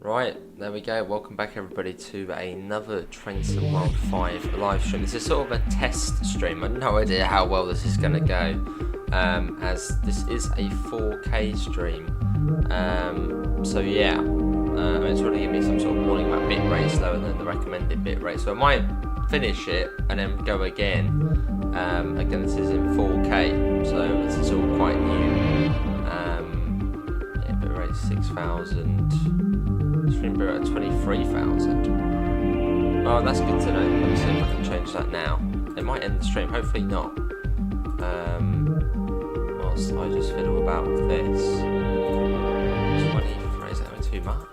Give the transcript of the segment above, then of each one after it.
Right, there we go. Welcome back everybody to another Trains to World 5 live stream. This is sort of a test stream. I have no idea how well this is going to go, as this is a 4K stream. So yeah, it's really giving me some sort of warning about bitrate slower than the recommended bitrate. So I might finish it and then go again. Again, this is in 4K, so this is all quite new. Yeah, bitrate 6,000. Stream bitrate 23,000. Oh, that's good to know. Let me see if I can change that now. It might end the stream, hopefully not. Whilst I just fiddle about with this. 23, is that too much?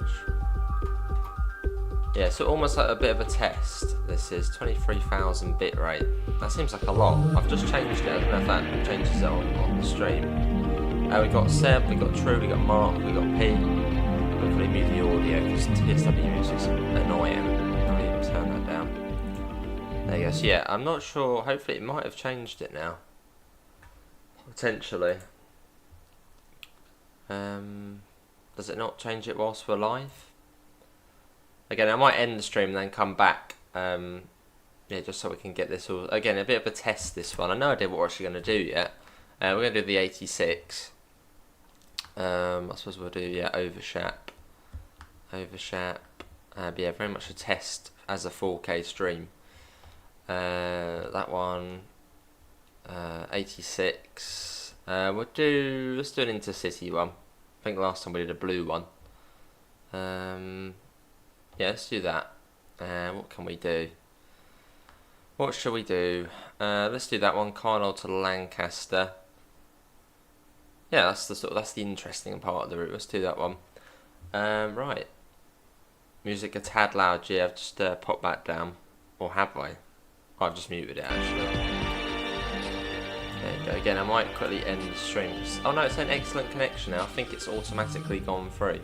Yeah, so almost like a bit of a test. This is 23,000 bitrate. That seems like a lot. I've just changed it. I don't know if that changes it on the stream. We got Seb, we got True, we got Mark, we got Pete. We'll probably mute the audio because TSW music's annoying. I'll even turn that down. There you go. So yeah, I'm not sure. Hopefully it might have changed it now. Potentially. Does it not change it whilst we're live? Again, I might end the stream and then come back. Yeah, just so we can get this all. Again, a bit of a test this one. I know I did what we're actually going to do yet. We're going to do the 86. I suppose we'll do Over Shap. But yeah, very much a test as a 4K stream. That one, 86. Let's do an intercity one. I think last time we did a blue one. Yeah, let's do that. What can we do? What shall we do? Let's do that one. Carlisle to Lancaster. Yeah, that's the interesting part of the route. Let's do that one. Right. Music a tad loud. Yeah, I've just popped that down. Or have I? Oh, I've just muted it actually. There you go. Again, I might quickly end the stream. Oh no, it's an excellent connection now. I think it's automatically gone through.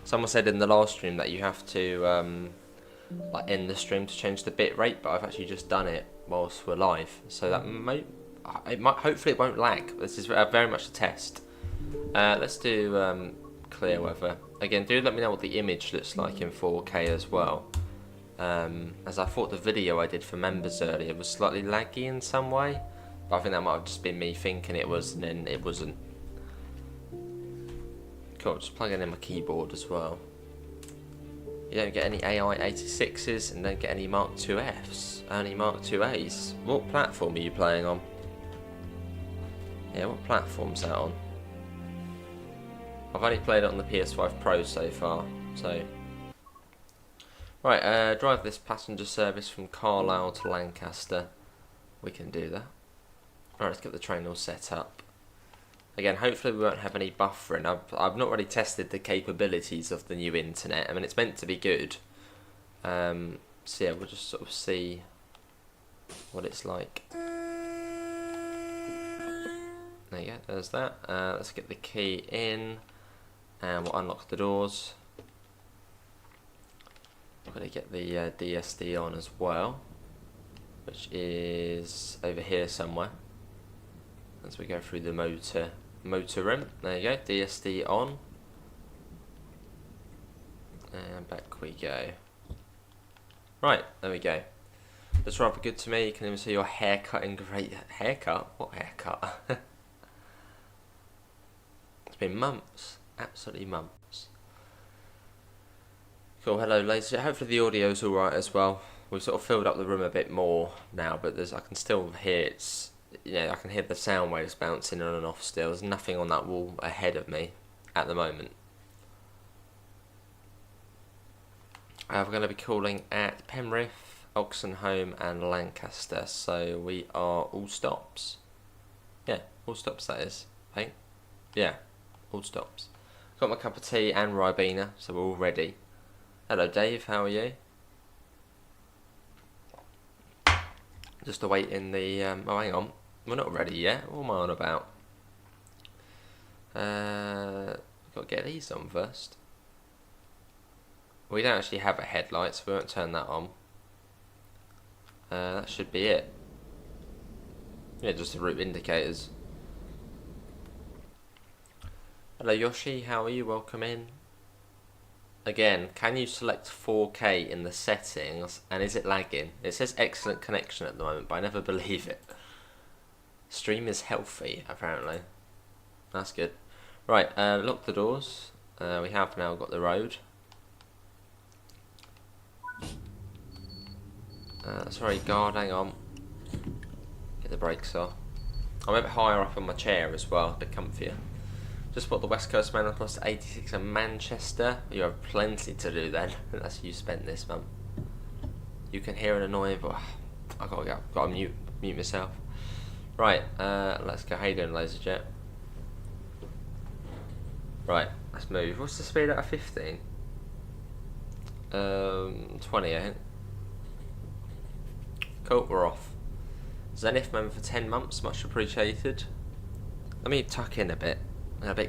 Someone said in the last stream that you have to like end the stream to change the bit rate, but I've actually just done it whilst we're live. So that might hopefully it won't lag. This is very much a test. Let's do clear weather. Again, do let me know what the image looks like in 4K as well. As I thought the video I did for members earlier was slightly laggy in some way, but I think that might have just been me thinking it was, and then it wasn't. Cool, just plugging in my keyboard as well. You don't get any AI 86s and don't get any Mark IIFs, only Mark IIAs. What platform are you playing on? Yeah, what platform's that on? I've only played it on the PS5 Pro so far, so... Right, drive this passenger service from Carlisle to Lancaster. We can do that. Alright, let's get the train all set up. Again, hopefully we won't have any buffering. I've not really tested the capabilities of the new internet. I mean, it's meant to be good. So yeah, we'll just sort of see what it's like. There you go, there's that. Let's get the key in. And we'll unlock the doors. I'm going to get the DSD on as well, which is over here somewhere. As we go through the motor room. There you go, DSD on. And back we go. Right, there we go. That's rather good to me. You can even see your haircut in great haircut. What haircut? It's been months. Absolutely months. Cool, hello ladies. Hopefully the audio's alright as well. We've sort of filled up the room a bit more now, but I can still hear I can hear the sound waves bouncing on and off still. There's nothing on that wall ahead of me at the moment. We're going to be calling at Penrith, Oxenholme and Lancaster, so we are all stops. Yeah, all stops that is, I think. Yeah, all stops. Got my cup of tea and Ribena, so we're all ready. Hello Dave, how are you? Just awaiting the, oh hang on, we're not ready yet, what am I on about? Got to get these on first. We don't actually have a headlight, so we won't turn that on. That should be it. Yeah, just the route indicators. Hello Yoshi, how are you? Welcome in. Again, can you select 4K in the settings, and is it lagging? It says excellent connection at the moment, but I never believe it. Stream is healthy, apparently. That's good. Right, lock the doors. We have now got the road. Sorry, guard, hang on. Get the brakes off. I'm a bit higher up on my chair as well, a bit comfier. Just bought the West Coast Man Plus 86 in Manchester. You have plenty to do then. That's you spent this month. You can hear an annoying, but I gotta mute myself. Right, let's go. How you doing, Laserjet? Right, let's move. What's the speed out of 15? 20, I think. Cool, we're off. Zenith member for 10 months, much appreciated. Let me tuck in a bit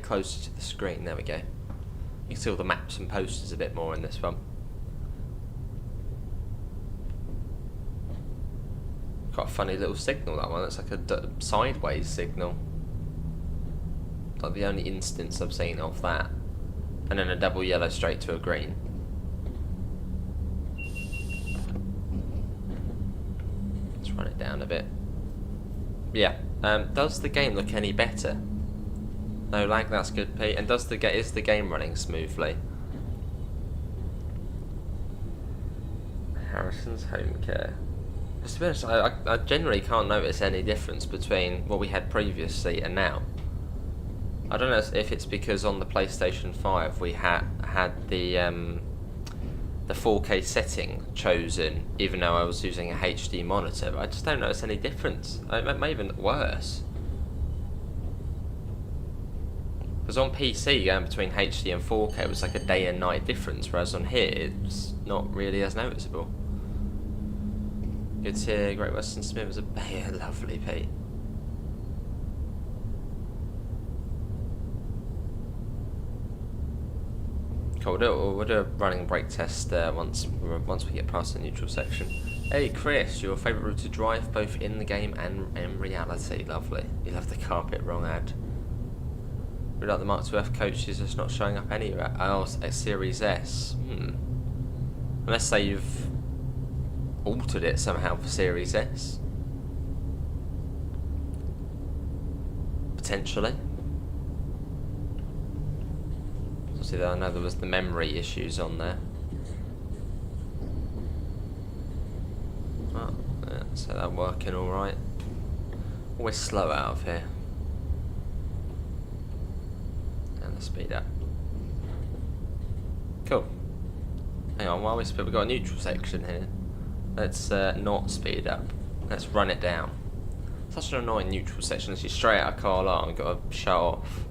closer to the screen. There we go. You can see all the maps and posters a bit more in this one. Got a funny little signal, that one. It's like a sideways signal. Like the only instance I've seen of that. And then a double yellow straight to a green. Let's run it down a bit. Yeah. Does the game look any better? No lag, that's good, Pete. And is the game running smoothly? Harrison's Home Care. To be honest, I generally can't notice any difference between what we had previously and now. I don't know if it's because on the PlayStation 5 we had the 4K setting chosen, even though I was using a HD monitor. But I just don't notice any difference. It may even worse. Because on PC, going between HD and 4K was like a day and night difference, whereas on here, it's not really as noticeable. Good to hear Great Western Smith was a yeah, lovely, Pete. Cool, we'll do a running brake test once we get past the neutral section. Hey Chris, your favourite route to drive, both in the game and in reality. Lovely. You love the carpet wrong ad. We like the Mark II F coaches just not showing up anywhere. Oh, Series S. Unless they've altered it somehow for Series S. Potentially. Obviously, I know there was the memory issues on there. Oh, yeah, so they're working alright. Always slow out of here. Speed up. Cool. Hang on, while we've got a neutral section here. Let's not speed up. Let's run it down. Such an annoying neutral section. As you straight out of Carlisle and got to shut off.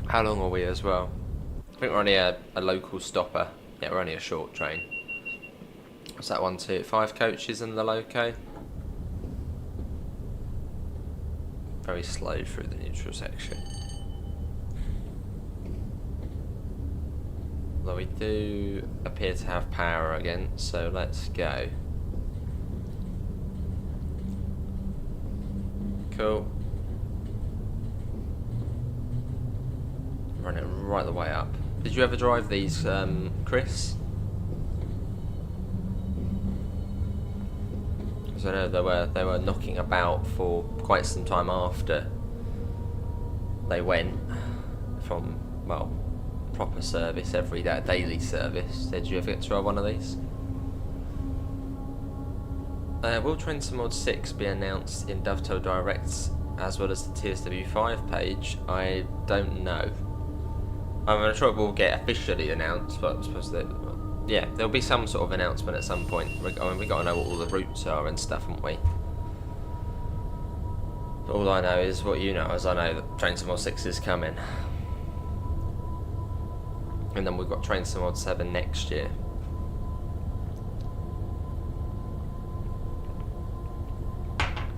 How long are we as well? I think we're only a local stopper. Yeah, we're only a short train. What's that one? 5 coaches in the loco. Very slow through the neutral section. Although we do appear to have power again, so let's go. Cool. Run it right the way up. Did you ever drive these, Chris? Because I know they were knocking about for quite some time after they went from, well, proper service every day, daily service. Did you ever get to try one of these? Will Train to Mod 6 be announced in Dovetail Directs as well as the TSW5 page? I don't know. I'm sure it will get officially announced, but I suppose that, yeah, there'll be some sort of announcement at some point. I mean, we got to know what all the routes are and stuff, haven't we? But all I know is what you know, as I know that Train to Mod 6 is coming. And then we've got Train to Mod 7 next year.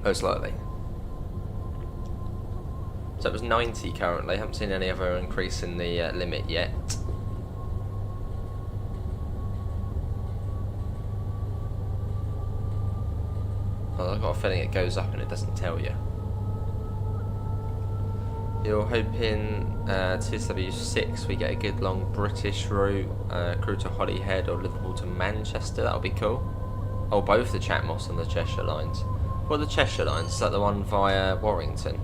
Most likely. So it was 90 currently. Haven't seen any other increase in the limit yet. Well, I've got a feeling it goes up and it doesn't tell you. You're hoping TSW6 we get a good long British route, Crewe to Holyhead or Liverpool to Manchester. That'll be cool. Oh, both the Chatmoss and the Cheshire lines. What are the Cheshire lines? Is that the one via Warrington?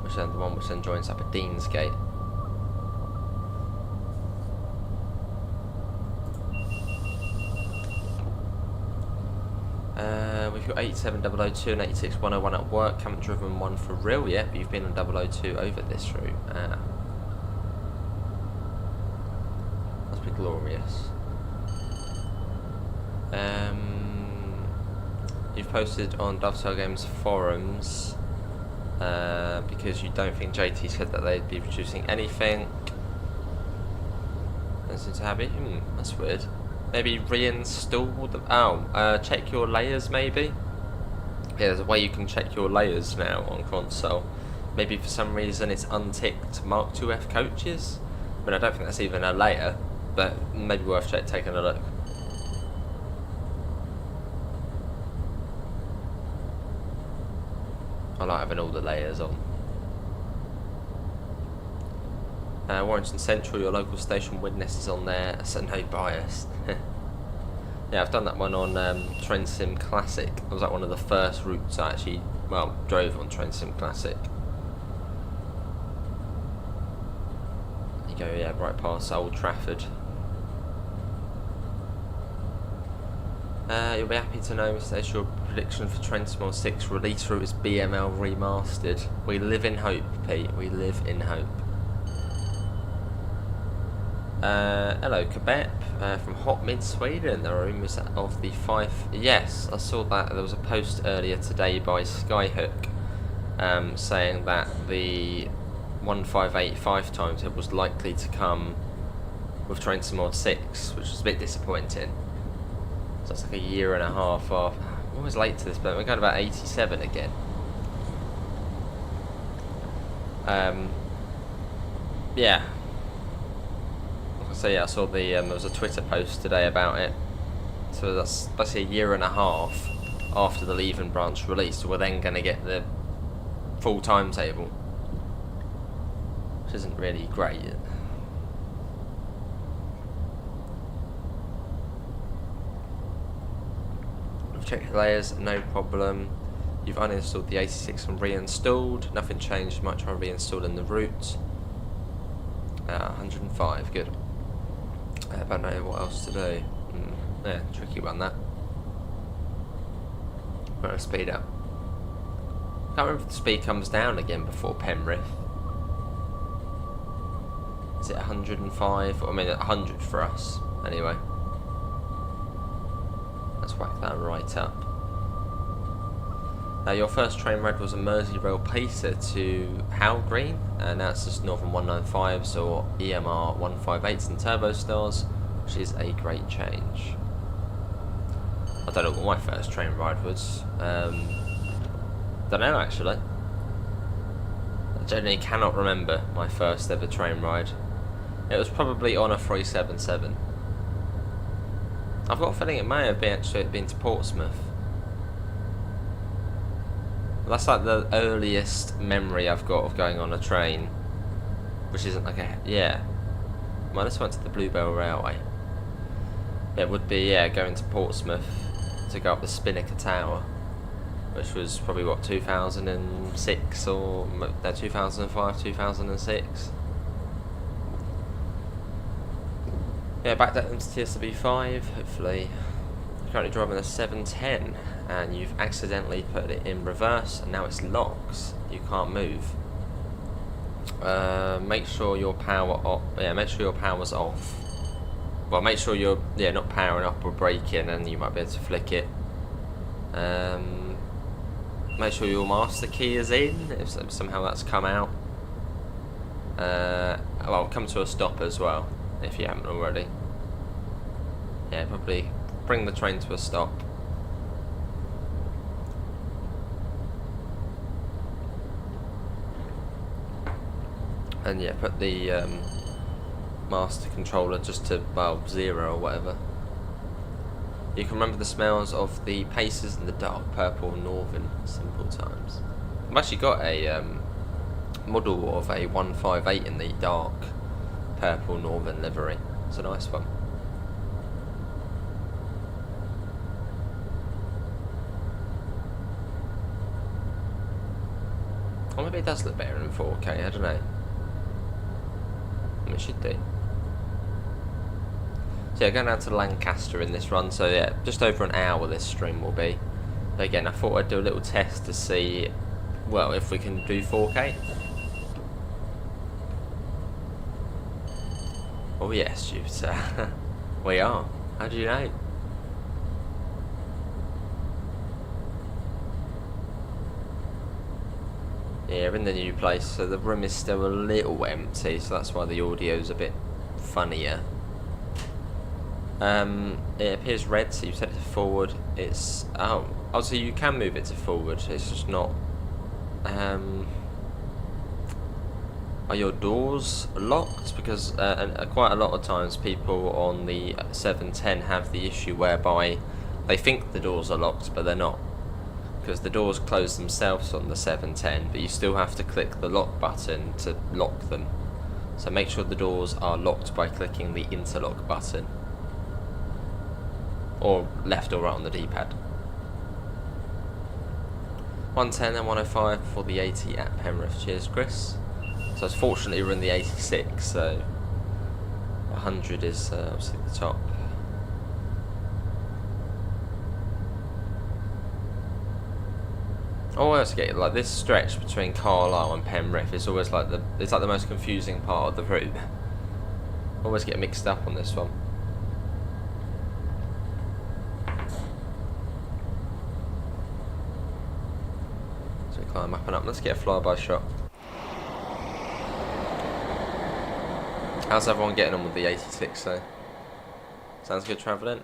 Which then the one which then joins up at Deansgate. We've got 87002 and 86101 at work. Haven't driven one for real yet, but you've been on 002 over this route. Must be glorious. You've posted on Dovetail Games forums because you don't think JT said that they'd be producing anything. Don't seem to happy. That's weird. Maybe reinstall them. Oh, check your layers maybe? Yeah, there's a way you can check your layers now on console. Maybe for some reason it's unticked Mark IIF coaches. I mean, I don't think that's even a layer, but maybe worth taking a look. I like having all the layers on. Warrington Central, your local station Widnes is on there, so no bias. Yeah, I've done that one on Train Sim Classic. It was like one of the first routes I actually, well, drove on Train Sim Classic. You go, yeah, right past Old Trafford. You'll be happy to know, Mr. Ace, your prediction for Train Sim 6 release route is BML remastered. We live in hope, Pete. We live in hope. Hello, Kebep from Hot Mid Sweden. The rumours of the 5. Yes, I saw that there was a post earlier today by Skyhook saying that the 1585 timetable was likely to come with Train Sim 6, which was a bit disappointing. So it's like a year and a half off. I'm always late to this, but we're going about 87 again. Yeah. So yeah, I saw the there was a Twitter post today about it. So that's basically a year and a half after the Leven branch release. So we're then going to get the full timetable, which isn't really great. I've checked the layers, no problem. You've uninstalled the 86 and reinstalled. Nothing changed much on reinstalling the route. 105, good. I don't know what else to do. Yeah, tricky one that. Better speed up. Can't remember if the speed comes down again before Penrith. Is it 105? I mean, 100 for us. Anyway. Let's whack that right up. Your first train ride was a Merseyrail Pacer to Howell Green, and now it's just Northern 195s or EMR 158s and Turbo Stars, which is a great change. I don't know what my first train ride was. Don't know actually. I genuinely cannot remember my first ever train ride. It was probably on a 377. I've got a feeling it may have been to Portsmouth. That's like the earliest memory I've got of going on a train, which isn't like a, yeah. Well, this went to the Bluebell Railway. It would be, yeah, going to Portsmouth to go up the Spinnaker Tower, which was probably what, 2006 or no, 2005, 2006. Yeah, back down to TSW5, hopefully. You're currently driving a 710 and you've accidentally put it in reverse and now it's locked. You can't move. Make sure your power off. Yeah, make sure your power's off. Well, make sure you're not powering up or braking, and you might be able to flick it. Make sure your master key is in if somehow that's come out. Well, come to a stop as well if you haven't already. Yeah, probably bring the train to a stop. And yeah, put the master controller just to, well, 0 or whatever. You can remember the smells of the paces in the dark purple northern simple times. I've actually got a model of a 158 in the dark purple northern livery. It's a nice one. Or maybe it does look better in 4K, I don't know. It should do. So yeah, going down to Lancaster in this run, so yeah, just over an hour this stream will be. But again, I thought I'd do a little test to see, well, if we can do 4K. Oh yes, Jupiter. We are. How do you know? Yeah, we're in the new place, so the room is still a little empty, so that's why the audio's a bit funnier. It appears red, so you set it to forward. It's oh, so you can move it to forward. It's just not. Are your doors locked? Because quite a lot of times people on the 710 have the issue whereby they think the doors are locked, but they're not. Because the doors close themselves on the 710, but you still have to click the lock button to lock them. So make sure the doors are locked by clicking the interlock button. Or left or right on the D-pad. 110 and 105 for the 80 at Penrith. Cheers, Chris. So fortunately we're in the 86, so 100 is obviously the top. I always get like this stretch between Carlisle and Penrith is always like the most confusing part of the route. I always get mixed up on this one. So we climb up and up. Let's get a flyby shot. How's everyone getting on with the 86 though? Sounds good travelling?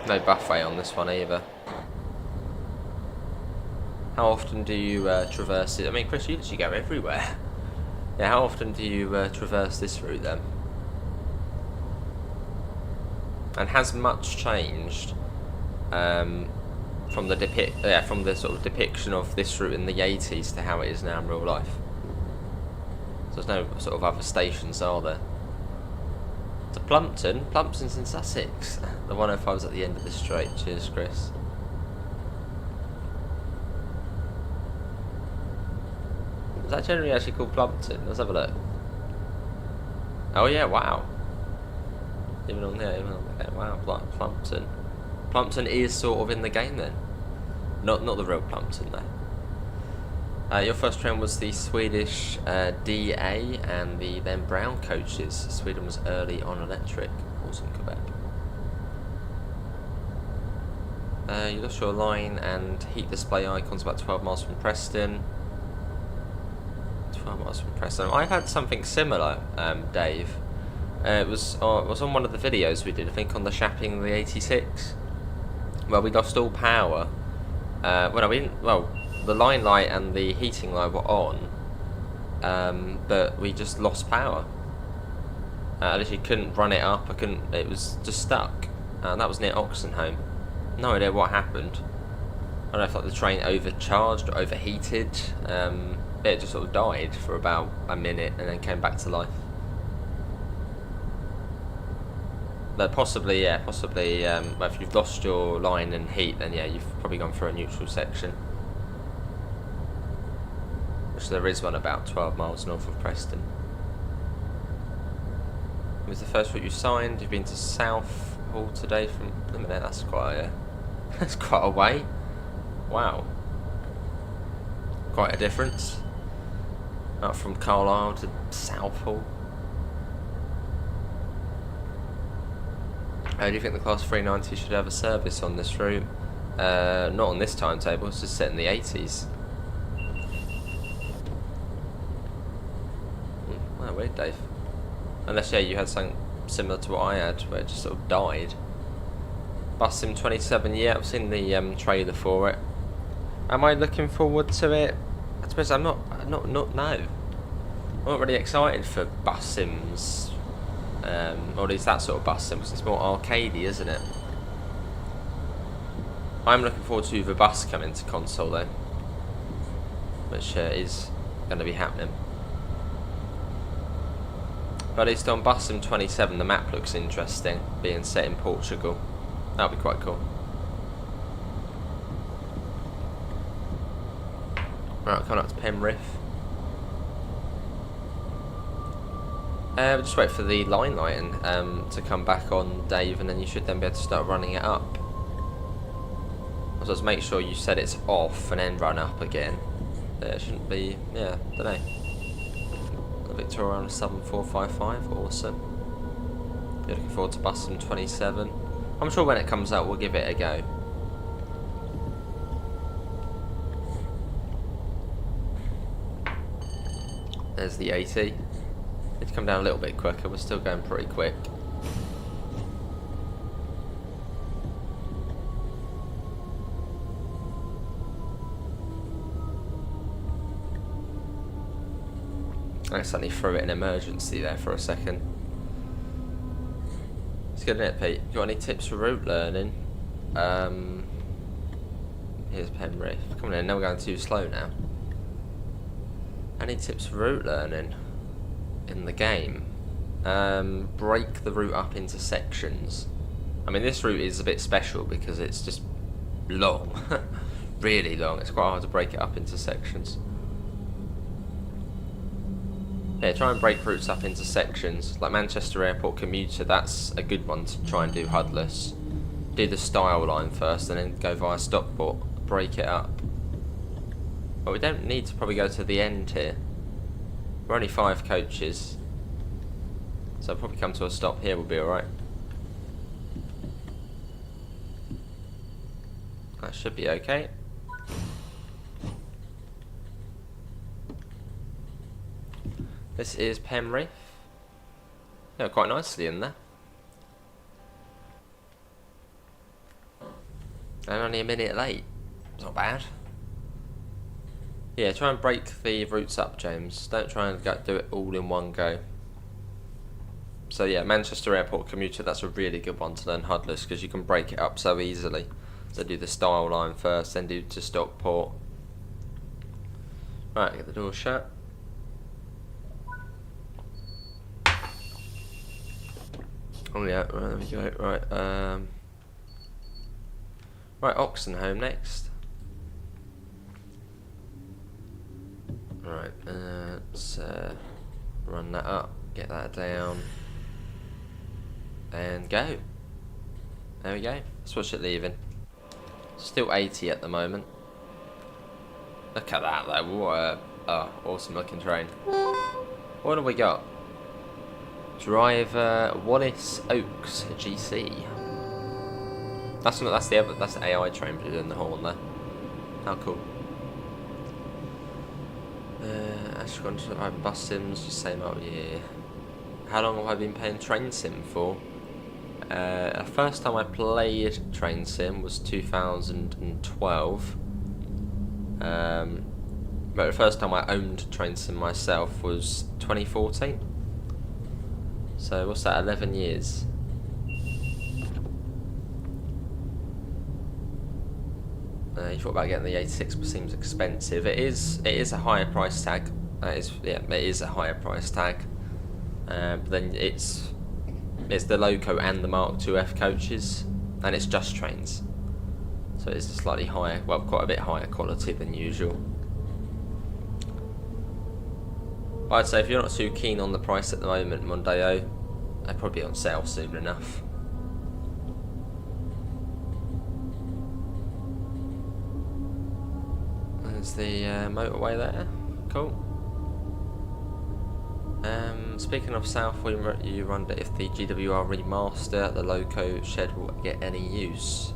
No buffet on this one either. How often do you traverse it? I mean, Chris, you literally go everywhere. Yeah, how often do you traverse this route then? And has much changed from the sort of depiction of this route in the 80s to how it is now in real life? So there's no sort of other stations, are there? To Plumpton. Plumpton's in Sussex. The 105's at the end of the straight. Cheers, Chris. Is that generally actually called Plumpton? Let's have a look. Oh yeah, wow. Even on there, wow, like Plumpton. Plumpton is sort of in the game then. Not the real Plumpton though. Your first train was the Swedish DA and the then Brown coaches. Sweden was early on electric. Awesome, Quebec. You lost your line and heat display icons about 12 miles from Preston. 12 miles from Preston. I had something similar, Dave. It was on one of the videos we did, I think on the Shapping the 86. Well, we lost all power. The line light and the heating light were on, but we just lost power. I literally couldn't run it up. It was just stuck. That was near Oxenholme. No idea what happened. I don't know if like the train overcharged or overheated. It just sort of died for about a minute and then came back to life. But possibly, well, if you've lost your line and heat, then yeah, you've probably gone through a neutral section. Which there is one about 12 miles north of Preston. It was the first route you signed. You've been to South Hall today from... a minute, that's quite a way. Wow. Quite a difference. Up from Carlisle to South Hall. Do you think the Class 390 should have a service on this route? Not on this timetable, it's just set in the 80s. Wow, weird, Dave. Unless, yeah, you had something similar to what I had, where it just sort of died. Bus Sim 27, yeah, I've seen the trailer for it. Am I looking forward to it? I suppose I'm not, no. I'm not really excited for bus sims, or at least that sort of bus sim, because it's more arcadey, isn't it? I'm looking forward to the bus coming to console though, which is going to be happening. But at least on Bus Sim 27 the map looks interesting, being set in Portugal. That'll be quite cool. Right, coming up to Penrith. We'll just wait for the line lighting to come back on, Dave, and then you should then be able to start running it up. So just make sure you set it off and then run up again. It shouldn't be, yeah, don't know. Victoria on 7455, awesome. You're looking forward to Bus Sim 27. I'm sure when it comes out we'll give it a go. There's the 80. Need to come down a little bit quicker, we're still going pretty quick. I suddenly threw it in emergency there for a second. It's good, isn't it, Pete? You got any tips for route learning? Here's Penrith. Come on in, now we're going too slow now. Any tips for route learning in the game? Break the route up into sections. I mean, this route is a bit special because it's just long. Really long. It's quite hard to break it up into sections. Yeah, try and break routes up into sections. Like Manchester Airport commuter, that's a good one to try and do HUDless. Do the style line first and then go via Stockport. Break it up. But we don't need to probably go to the end here. We're only 5 coaches. So I'll probably come to a stop here, we'll be alright. That should be okay. This is Penrith. Yeah, quite nicely in there. I'm only a minute late. It's not bad. Yeah, try and break the routes up, James. Don't try and do it all in one go. So yeah, Manchester Airport commuter, that's a really good one to learn HUDless because you can break it up so easily. So do the style line first, then do to Stockport. Right, get the door shut. Oh yeah, right, there we go. Right, right, Oxenholme next. Right, let's run that up, get that down, and go. There we go. Let's watch it leaving. Still 80 at the moment. Look at that though. What a awesome looking train. What have we got? Driver Wallace Oaks GC. That's the AI train doing the horn there. How cool. Actually gone to the bus sims, just same old year. How long have I been playing train sim for? The first time I played train sim was 2012. But the first time I owned train sim myself was 2014. So what's that, 11 years? You thought about getting the 86, but seems expensive. It is a higher price tag. It is a higher price tag. But then it's the Loco and the Mark II F coaches, and it's just trains. So it's slightly higher, well, quite a bit higher quality than usual. But I'd say if you're not too keen on the price at the moment, Mondeo, they'll probably be on sale soon enough. There's the motorway there. Cool. Speaking of South, you wonder if the GWR remaster at the Loco shed will get any use.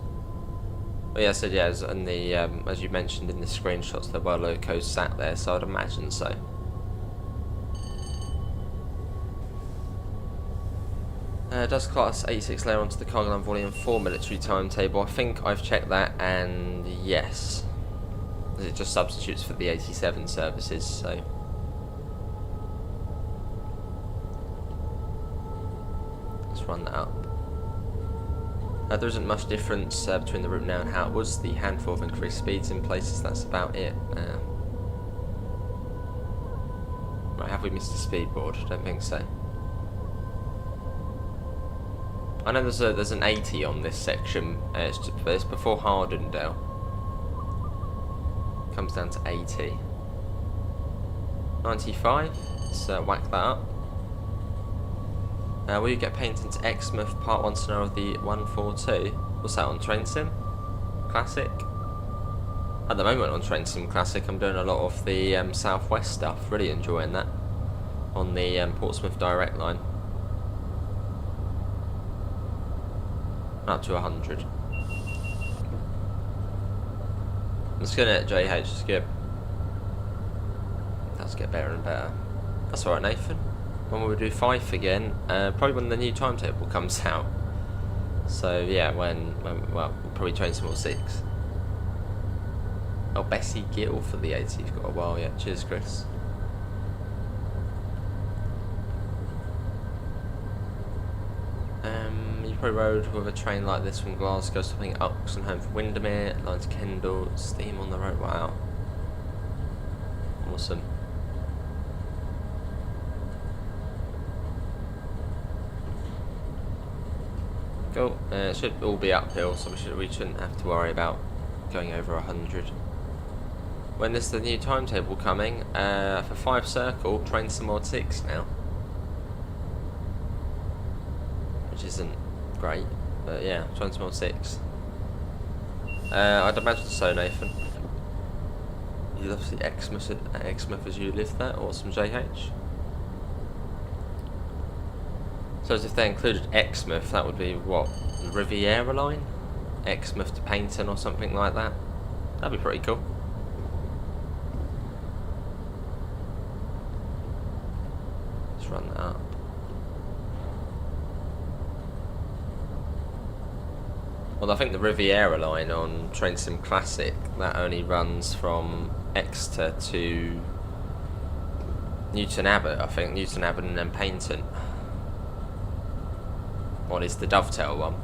Well, yeah, I said yes, and the as you mentioned in the screenshots, there were Locos sat there, so I'd imagine so. Does Class 86 layer onto the Carlisle Volume 4 military timetable? I think I've checked that, and yes. It just substitutes for the 87 services, so. run that up. There isn't much difference between the route now and how it was. The handful of increased speeds in places, that's about it. Right, have we missed a speed board? Don't think so. I know there's an 80 on this section. It's before Hardendale. Comes down to 80. 95. Let's whack that up. Will you get painted to Exmouth Part 1 scenario of the 142? What's that on Train Sim? Classic? At the moment on Train Sim Classic I'm doing a lot of the southwest stuff, really enjoying that. On the Portsmouth Direct line. Up to 100. Let's get it at JH, skip. Let's get better and better. That's alright, Nathan. When will we do Fife again? Probably when the new timetable comes out. So yeah, when well, we'll probably train some more 6. Oh, Bessie Gill for the 80. You've got a while yet. Cheers, Chris. You probably rode with a train like this from Glasgow, stopping at Oxenholme for Windermere, line to Kendal, steam on the road. Wow. Awesome. Cool. It should all be uphill, so we shouldn't have to worry about going over 100. When is the new timetable coming? For 5 Circle, train some more 6 now. Which isn't great, but yeah, train some more 6. I'd imagine so, Nathan. You love the Exmouth as you live there, awesome JH. So as if they included Exmouth, that would be what? The Riviera line? Exmouth to Paignton or something like that. That'd be pretty cool. Let's run that up. Well, I think the Riviera line on Train Sim Classic, that only runs from Exeter to Newton Abbot, I think. Newton Abbot and then Paignton. Or is the Dovetail one.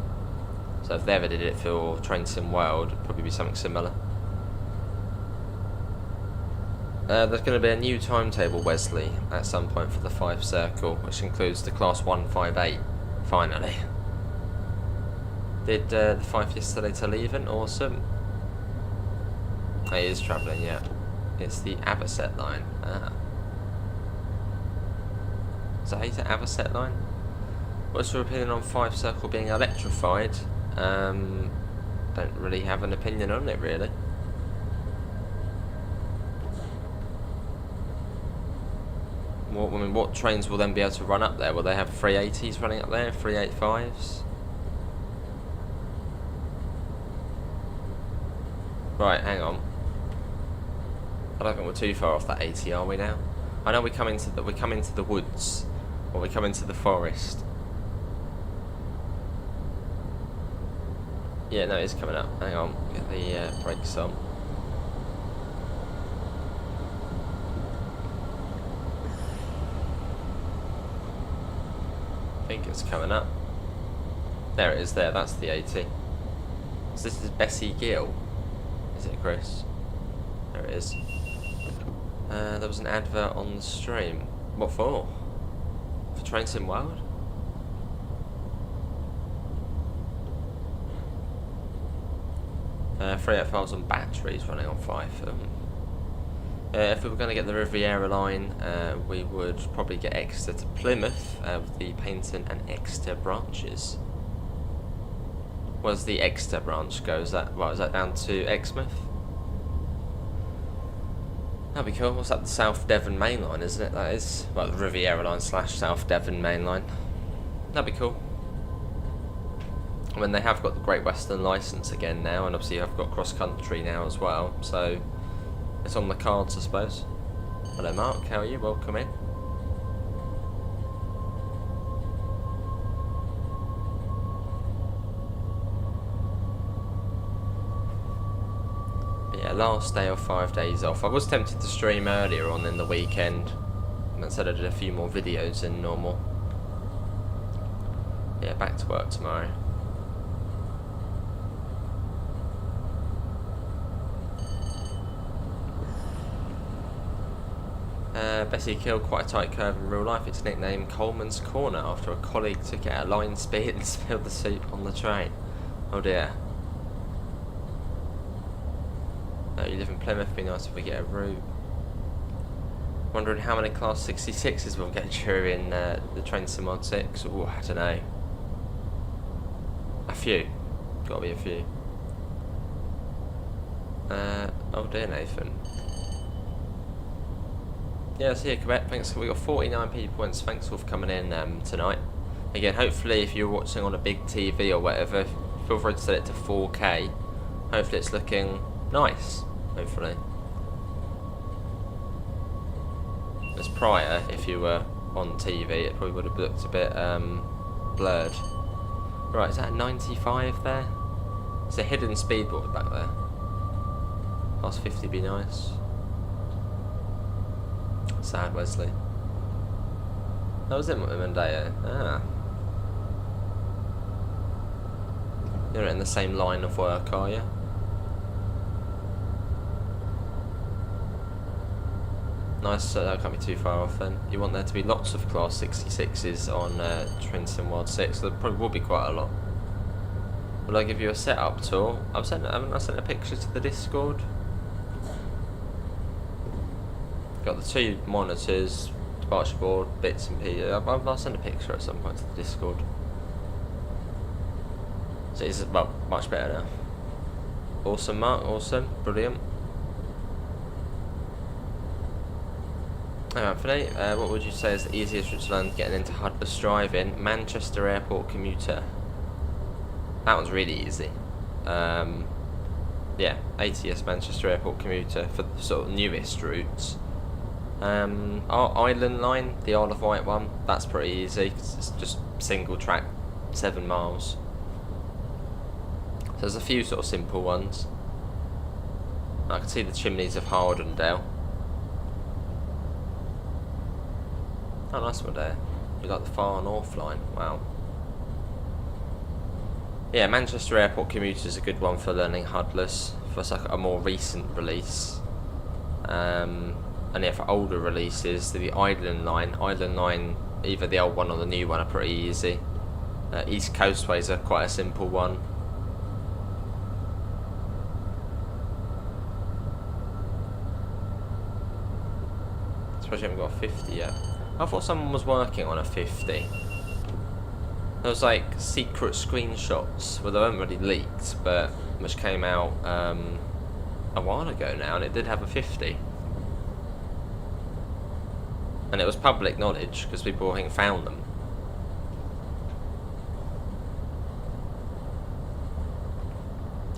So if they ever did it for Train Sim World, it'd probably be something similar. There's going to be a new timetable, Wesley, at some point for the 5 Circle, which includes the Class 158, finally. Did the 5 yesterday to Leven, awesome. It is travelling, yeah. It's the Aberset line. Is that how you say Aberset line? What's your opinion on 5 Circle being electrified? Don't really have an opinion on it, really. What trains will then be able to run up there? Will they have 380s running up there, 385s? Right, hang on. I don't think we're too far off that 80, are we now? I know we come into the woods, or we come into the forest. Yeah, no, it's coming up. Hang on, get the brakes on. I think it's coming up. There it is there, that's the 80. So this is Bessie Gill. Is it, Chris? There it is. There was an advert on the stream. What for? For Train Sim World? Free files on batteries running on 5. If we were going to get the Riviera line, we would probably get Exeter to Plymouth with the Paignton and Exeter branches. Where's the Exeter branch go? Is that down to Exmouth? That'd be cool. What's that? The South Devon main line, isn't it? That is. Well, the Riviera line / South Devon main line. That'd be cool. I mean, they have got the Great Western licence again now, and obviously I've got cross country now as well, so it's on the cards, I suppose. Hello Mark, how are you? Welcome in. But yeah, last day of 5 days off. I was tempted to stream earlier on in the weekend, and instead I did a few more videos than normal. Yeah, back to work tomorrow. Bessie killed quite a tight curve in real life. It's nicknamed Coleman's Corner after a colleague took it at line speed and spilled the soup on the train. Oh dear. You live in Plymouth, be nice if we get a route. Wondering how many Class 66s we'll get during the train sim mod 6. Oh, I don't know. A few. Gotta be a few. Oh dear, Nathan. Yeah, see you, Quebec. Thanks. We got 49 people points. Thanks all for coming in tonight. Again, hopefully, if you're watching on a big TV or whatever, feel free to set it to 4K. Hopefully, it's looking nice. Hopefully. As prior, if you were on TV, it probably would have looked a bit blurred. Right, is that 95 there? It's a hidden speed board back there. Past 50 be nice. Sad Wesley. That was it, Mondeo. Ah. You're in the same line of work, are you? Nice, that can't be too far off then. You want there to be lots of Class 66s on Train Sim World 6, so there probably will be quite a lot. Will I give you a setup tour? Haven't I sent a picture to the Discord? Got the 2 monitors, departure board, bits and pieces. I'll send a picture at some point to the Discord. So it's, well, much better now. Awesome, Mark, awesome, brilliant. Hey Anthony, what would you say is the easiest route to learn getting into Hudless driving? Manchester Airport commuter. That one's really easy. Yeah, ATS Manchester Airport commuter for the sort of newest routes. Our Island line, the Isle of Wight one, that's pretty easy. It's just single track, 7 miles. So there's a few sort of simple ones. I can see the chimneys of Hardendale. Oh, nice one there. You like the Far North line? Wow. Yeah, Manchester Airport commuter is a good one for learning Hudless. For like a more recent release. And yeah, for older releases, the Island line, either the old one or the new one are pretty easy. East Coastways are quite a simple one. Suppose you haven't got a 50 yet. I thought someone was working on a 50. There was like secret screenshots, well they weren't really leaked, but which came out a while ago now, and it did have a 50. And it was public knowledge, because people I think found them.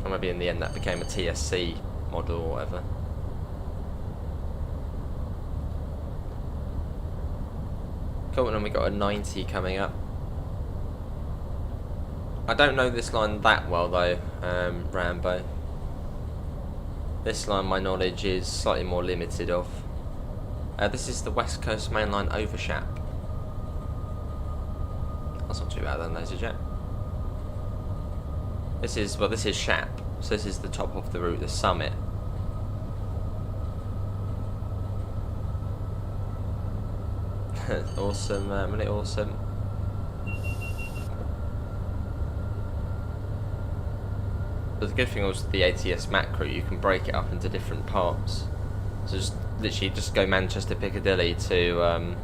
Or maybe in the end that became a TSC model or whatever. Cool, and we got a 90 coming up. I don't know this line that well though, Rambo. This line my knowledge is slightly more limited of. This is the West Coast Main Line Over Shap. That's not too bad then, ladies and gents. This is Shap, so this is the top of the route, the summit. Awesome, really awesome. But the good thing was the ATS macro, you can break it up into different parts. So just literally just go Manchester Piccadilly to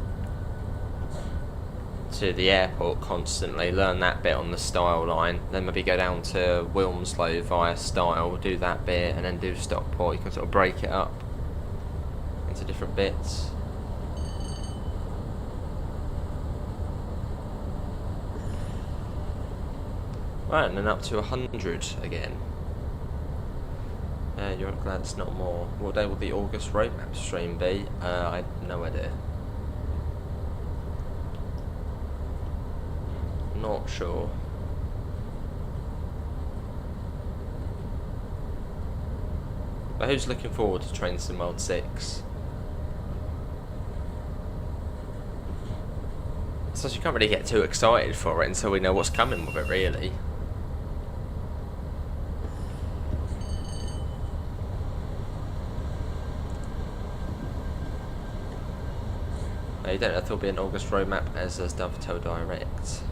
the airport constantly, learn that bit on the Style line, then maybe go down to Wilmslow via Style, do that bit, and then do Stockport. You can sort of break it up into different bits. Right, and then up to 100 again. You're glad it's not more. What day will the August roadmap stream be? I have no idea. Not sure. But who's looking forward to Train Sim World 6? So you can't really get too excited for it until we know what's coming with it, really. You don't know if there'll be an August roadmap as does Dovetail Direct.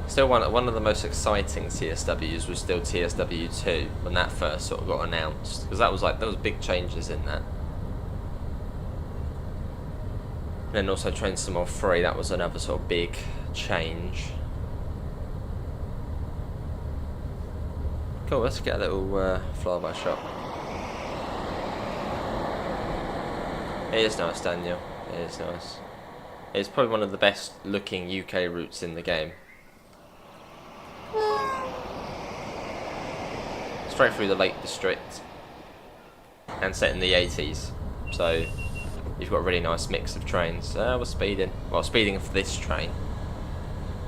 Still, one of the most exciting TSWs was still TSW2 when that first sort of got announced, because that was like, there was big changes in that. And then also Train Sim 3, that was another sort of big change. Cool, let's get a little flyby shot. It is nice, Daniel. It is nice. It's probably one of the best looking UK routes in the game. Straight through the Lake District and set in the 80s. So you've got a really nice mix of trains. We're speeding. Well, speeding for this train.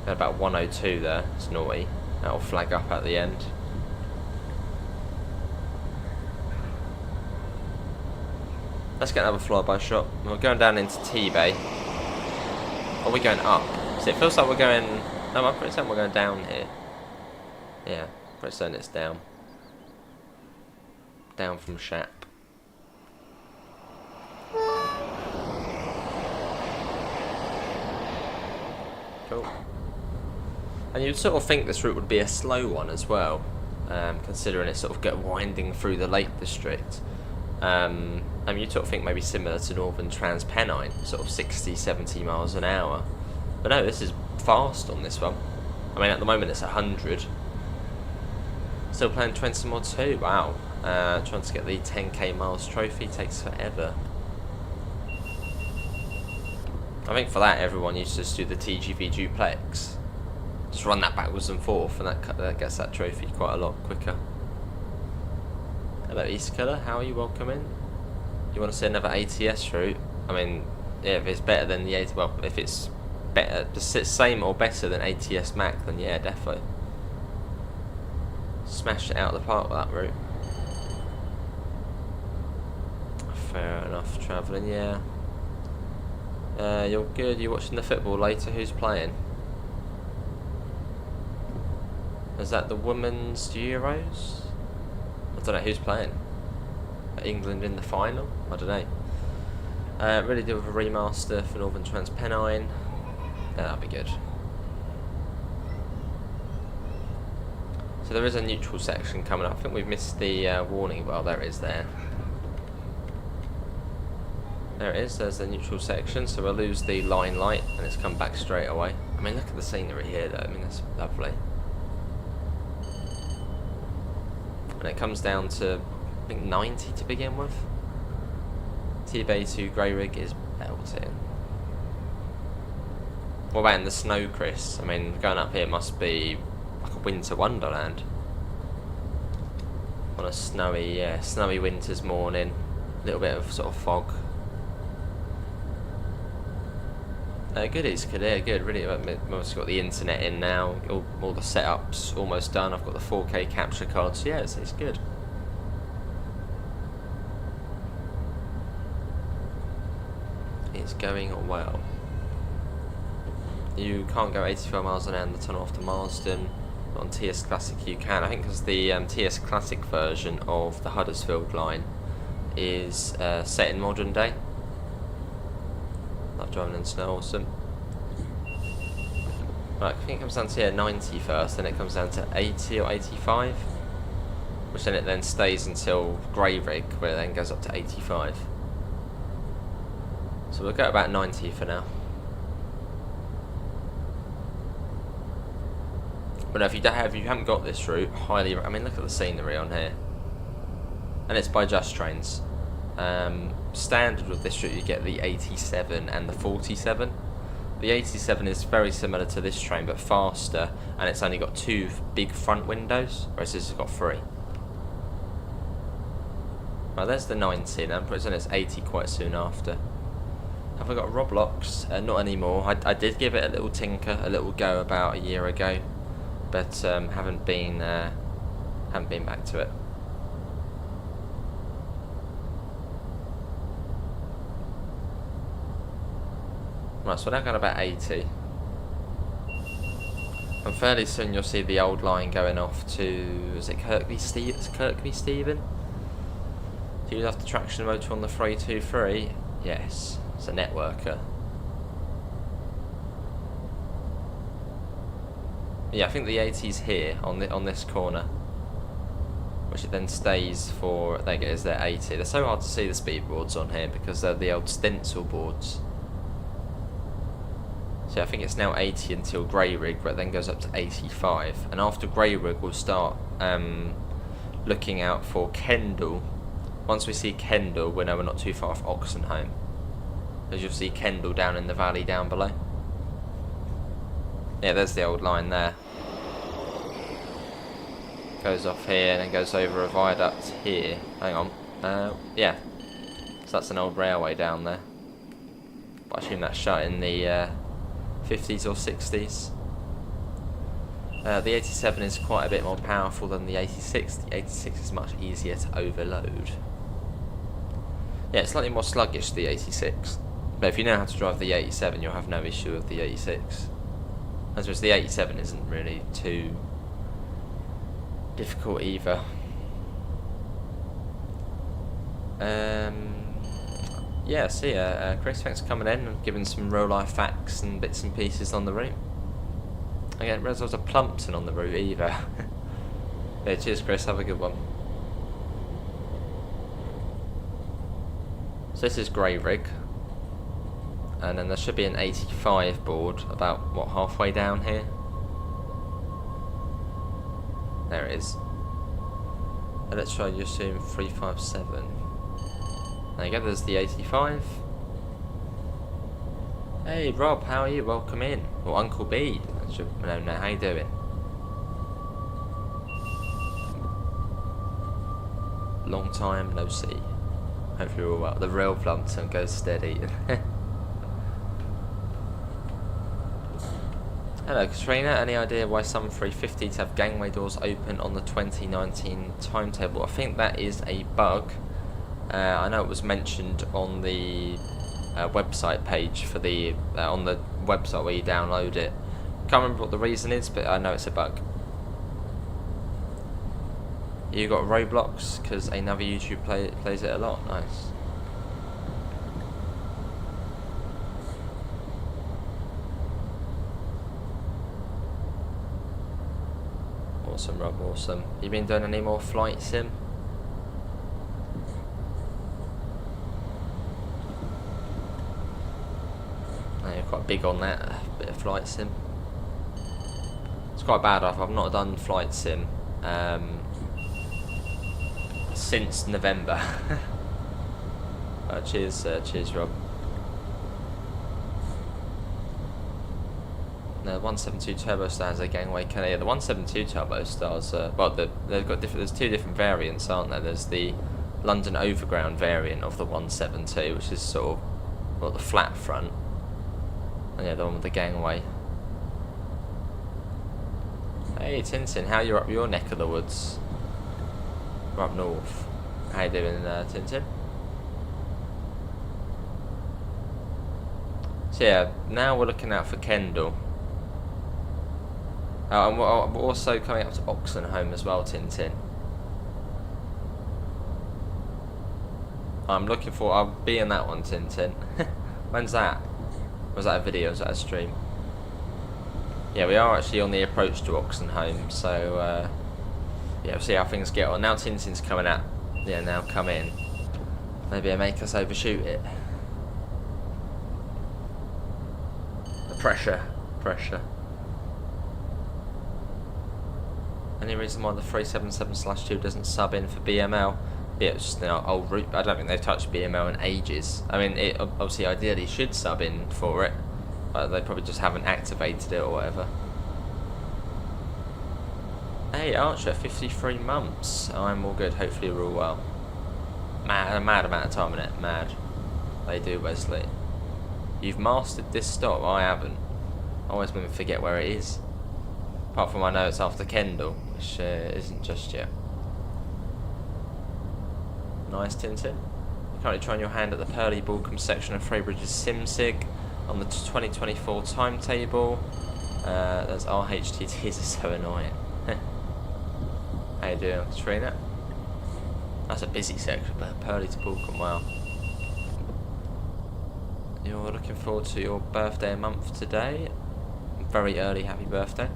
At about 102 there. It's naughty. That'll flag up at the end. Let's get another flyby shot. We're going down into T-Bay. Or are we going up? So it feels like we're going... No, I'm pretty certain we're going down here. Yeah, pretty certain it's down. Down from Shap. Cool. And you'd sort of think this route would be a slow one as well, considering it's sort of winding through the Lake District. I mean, you'd sort of think maybe similar to Northern Transpennine, sort of 60, 70 miles an hour. But no, this is fast on this one. I mean, at the moment it's 100. Still playing Train Sim 2, wow. Trying to get the 10k miles trophy takes forever. I think for that everyone used to just do the TGV duplex. Just run that backwards and forth and that gets that trophy quite a lot quicker. Hello East Killer, how are you? Welcome in. You want to see another ATS route? I mean, yeah, if it's better than the ATS, well, if it's better, the same or better than ATS Mac, then yeah, definitely. Smashed it out of the park with that route. Fair enough, travelling, yeah. You're good, you're watching the football later, who's playing? Is that the Women's Euros? I don't know who's playing. England in the final? I don't know. Really do with a remaster for Northern Transpennine. Yeah, that'll be good. So there is a neutral section coming up. I think we've missed the warning. Well, there it is there. There it is, there's the neutral section. So we'll lose the line light and it's come back straight away. I mean, look at the scenery here though. I mean, that's lovely. And it comes down to, I think, 90 to begin with. T-Bay to Grey Rig is belting. What about in the snow, Chris? I mean, going up here must be like a winter wonderland. On a snowy, snowy winter's morning. A little bit of sort of fog. Good, it's good, yeah, good. Really, I've almost got the internet in now. All the setups almost done. I've got the 4K capture card, so yeah, it's good. It's going well. You can't go 85 miles an hour in the tunnel after Marsden. But on TS Classic you can. I think because the TS Classic version of the Huddersfield line is set in modern day. Love driving in snow, awesome. Right, I think it comes down to 90 first, then it comes down to 80 or 85. Which then it then stays until Grey Rig, where it then goes up to 85. So we'll go about 90 for now. But no, if you haven't got this route, highly. I mean, look at the scenery on here, and it's by Just Trains. Standard with this route, you get the 87 and the 47. The 87 is very similar to this train, but faster, and it's only got 2 big front windows, whereas this has got 3. Right, there's the 90, and I'm pretty sure it's 80 quite soon after. Have I got Roblox? Not anymore. I did give it a little tinker, a little go about a year ago, but haven't been back to it. Right, so we're now going about 80. And fairly soon you'll see the old line going off to, is it Kirkby Stephen? Do you have the traction motor on the 323? Yes, it's a networker. Yeah, I think the 80's here on this corner, which it then stays for. There it is, they're 80. They're so hard to see the speed boards on here because they're the old stencil boards. So I think it's now 80 until grey rig, but it then goes up to 85. And after grey rig, we'll start looking out for Kendall. Once we see Kendall, we know we're not too far off Oxenholme. As you'll see Kendall down in the valley down below. Yeah, there's the old line there. Goes off here and then goes over a viaduct here. Hang on. Yeah. So that's an old railway down there. But I assume that's shut in the 50s or 60s. The 87 is quite a bit more powerful than the 86. The 86 is much easier to overload. Yeah, it's slightly more sluggish, the 86. But if you know how to drive the 87, you'll have no issue with the 86. As well as the 87 isn't really too difficult either. Yeah, see Chris, thanks for coming in and giving some real life facts and bits and pieces on the route. I didn't realise there was a Plumpton on the route either. Yeah, cheers Chris, have a good one. So this is grey rig. And then there should be an 85 board about, what, halfway down here? There it is. And let's try to assume 357. There you go, there's the 85. Hey Rob, how are you? Welcome in. Or Uncle B. No, how you doing? Long time no see. Hope you're all well. The real Plumpton goes steady. Hello Katrina, any idea why some 350s have gangway doors open on the 2019 timetable? I think that is a bug. I know it was mentioned on the website page for the on the website where you download it. Can't remember what the reason is, but I know it's a bug. You got Roblox because another YouTube plays it a lot. Nice. Awesome, Rob. Awesome. You been doing any more flight sim? You're quite big on that, a bit of flight sim. It's quite bad. I've not done flight sim since November. Cheers, Rob. No, the 172 Turbo Star has a gangway canal. Yeah, the 172 Turbo Stars. Well, they've got different. There's two different variants, aren't there? There's the London Overground variant of the 172, which is sort of the flat front. And yeah, the one with the gangway. Hey Tintin, how you up your neck of the woods? We're up north. How you doing, Tintin? So yeah, now we're looking out for Kendall. And we're also coming up to Oxenholme as well, Tintin. I'm looking for. I'll be in that one, Tintin. When's that? Was that a video? Was that a stream? Yeah, we are actually on the approach to Oxenholme, so yeah, we'll see how things get on. Now Tintin's coming out. Yeah, now come in. Maybe it'll make us overshoot it. The pressure. Any reason why the 377/2 doesn't sub in for BML? Yeah, it's just an old route. I don't think they've touched BML in ages. I mean, it obviously ideally should sub in for it, but they probably just haven't activated it or whatever. Hey Archer, 53 months. I'm all good, hopefully we're all well. Mad amount of time in it, mad. They do, Wesley. You've mastered this stop, I haven't. I always forget where it is. Apart from I know it's after Kendall, which isn't just yet. Nice, Tintin. Currently trying your hand at the Pearly Balcombe section of Freybridge's SimSig. on the 2024 timetable. Those RHTTs are so annoying. How you doing, Katrina? That's a busy section, but Purley to Balkan, wow. You're looking forward to your birthday a month today. Very early happy birthday.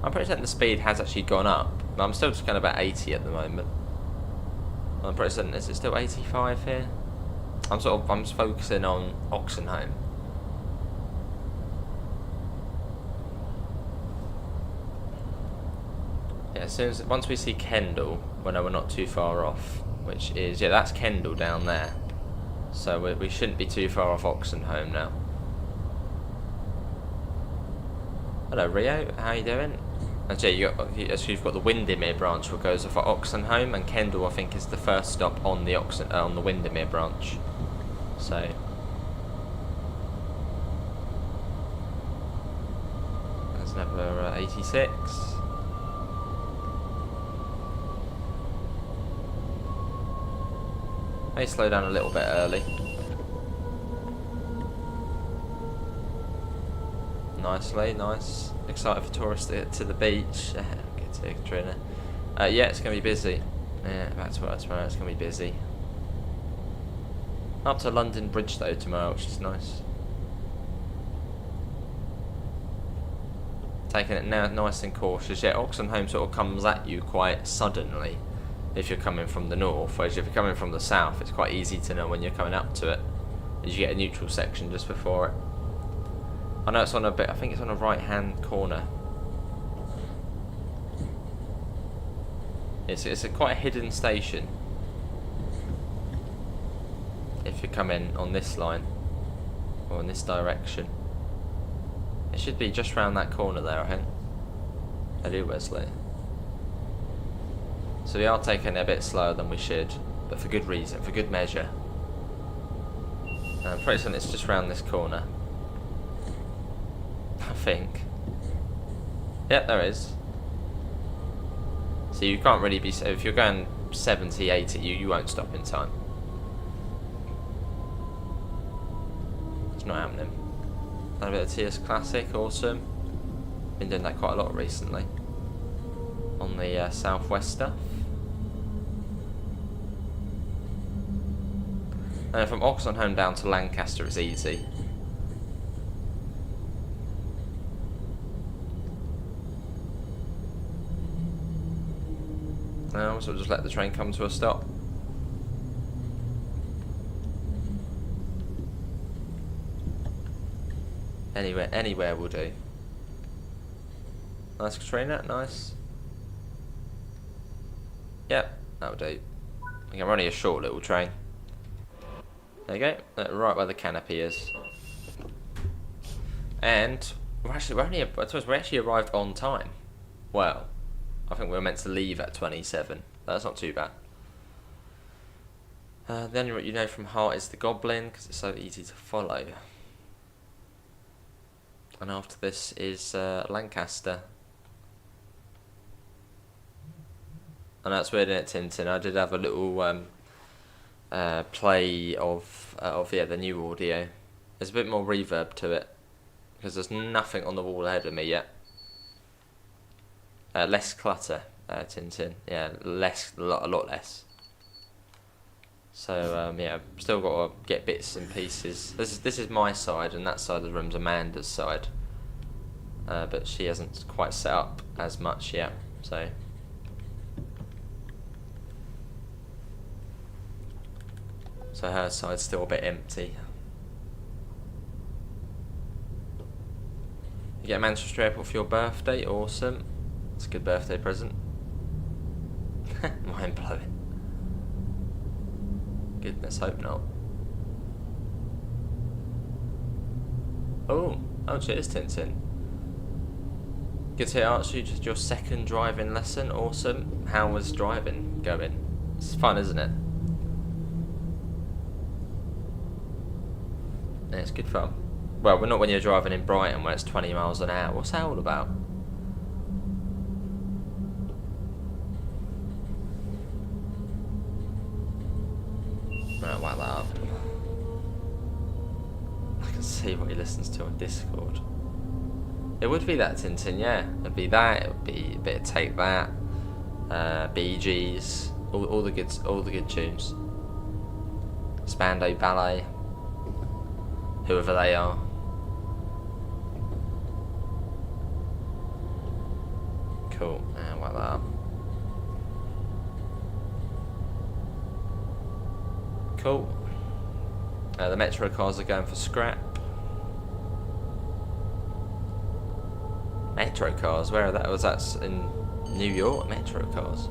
I'm pretty certain the speed has actually gone up. But I'm still just going about 80 at the moment. I'm pretty certain, is it still 85 here? I'm just focusing on Oxenholme. Yeah, once we see Kendall, well, no, we're not too far off, which is, yeah, that's Kendall down there. So we shouldn't be too far off Oxenholme now. Hello Rio, how you doing? Actually, you've got the Windermere branch which goes off at Oxenholme, and Kendall I think is the first stop on the Windermere branch. So that's number 86. May slow down a little bit early. Nicely, nice. Excited for tourists to the beach. Good to Katrina. Yeah, it's going to be busy. Yeah, that's what it's going to be busy. Up to London Bridge though tomorrow, which is nice. Taking it now nice and cautious. Yeah, Oxenholme sort of comes at you quite suddenly if you're coming from the north, whereas if you're coming from the south, it's quite easy to know when you're coming up to it, as you get a neutral section just before it. I know it's on a bit, I think it's on a right hand corner. It's a quite a hidden station if you're coming on this line or in this direction. It should be just round that corner there, I think. I do, Wesley. So we are taking it a bit slower than we should, but for good reason, for good measure. I'm pretty certain it's just round this corner, I think. Yep, there is. So you can't really be, so if you're going 70, 80, you won't stop in time. It's not happening. Done a bit of TS Classic, awesome. Been doing that quite a lot recently. On the southwest stuff. And from Oxenholme down to Lancaster it's easy. Now, so we'll just let the train come to a stop. Anywhere will do. Nice Katrina, nice. Yep, that'll do. I think I'm only a short little train. There you go, right where the canopy is. And we actually arrived on time. Well, I think we were meant to leave at 27. That's not too bad. The only route you know from heart is the Goblin, because it's so easy to follow. And after this is Lancaster. And that's weird, isn't it, Tintin? I did have a little play of the new audio. There's a bit more reverb to it because there's nothing on the wall ahead of me yet. Less clutter, Tintin. Yeah, a lot less. So yeah, I've still got to get bits and pieces. This is my side, and that side of the room's Amanda's side. But she hasn't quite set up as much yet, so. So her side's still a bit empty. You get Manchester Airport for your birthday, awesome. It's a good birthday present. Mind blowing. Goodness, hope not. Oh, cheers, Tintin. Good to hear, Archie, just your second driving lesson, awesome. How was driving going? It's fun, isn't it? Yeah, it's good fun. Well, we're not when you're driving in Brighton where it's 20 miles an hour. What's that all about? Right, whack that up. see what he listens to on Discord. It would be that Tintin, yeah. It'd be that. It would be a bit of Take That, Bee Gees, all the good tunes. Spandau Ballet, whoever they are. Cool. Like that. Cool. The Metro cars are going for scrap. Metro cars, where are that? Was that in New York? Metro cars.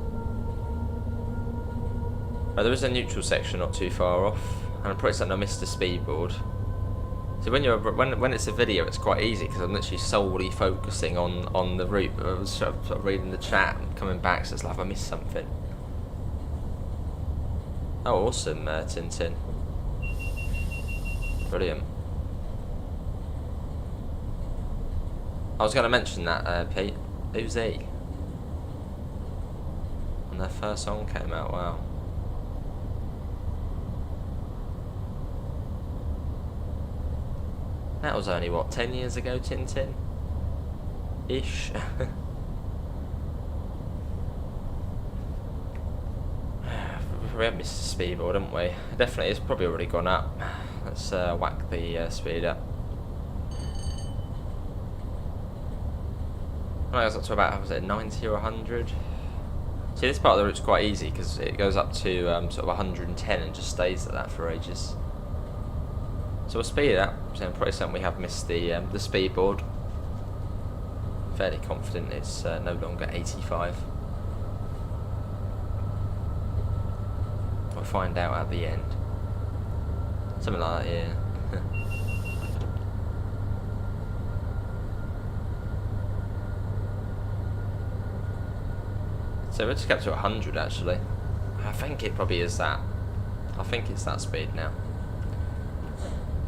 Oh, there is a neutral section not too far off, and I'm pretty certain I missed the speedboard. So when it's a video, it's quite easy because I'm literally solely focusing on the route. I was sort of reading the chat and coming back, so it's like have I missed something. Oh, awesome, Tintin. Brilliant. I was going to mention that, Pete. Who's he? When their first song came out, wow. That was only, what, 10 years ago, Tintin? Ish. We have missed the speedboard, haven't we? Definitely, it's probably already gone up. Let's whack the speed up. I was up to about, was it 90 or 100? See, this part of the route's quite easy because it goes up to sort of 110 and just stays at that for ages. So we'll speed it up. So I'm pretty certain we have missed the speedboard. Fairly confident it's no longer 85. We'll find out at the end. Something like that, yeah. So we'll just get to 100 actually. I think it probably is that. I think it's that speed now.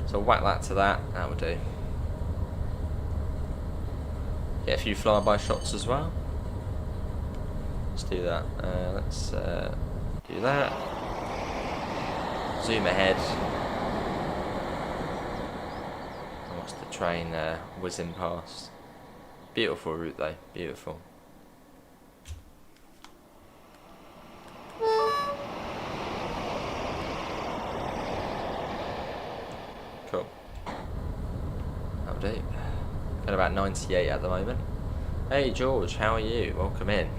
So whack that to that, that will do. Get a few flyby shots as well. Let's do that. Let's do that. Zoom ahead. And watch the train whizzing past. Beautiful route though, beautiful. Cool. That'll do. Got about 98 at the moment. Hey George, how are you? Welcome in.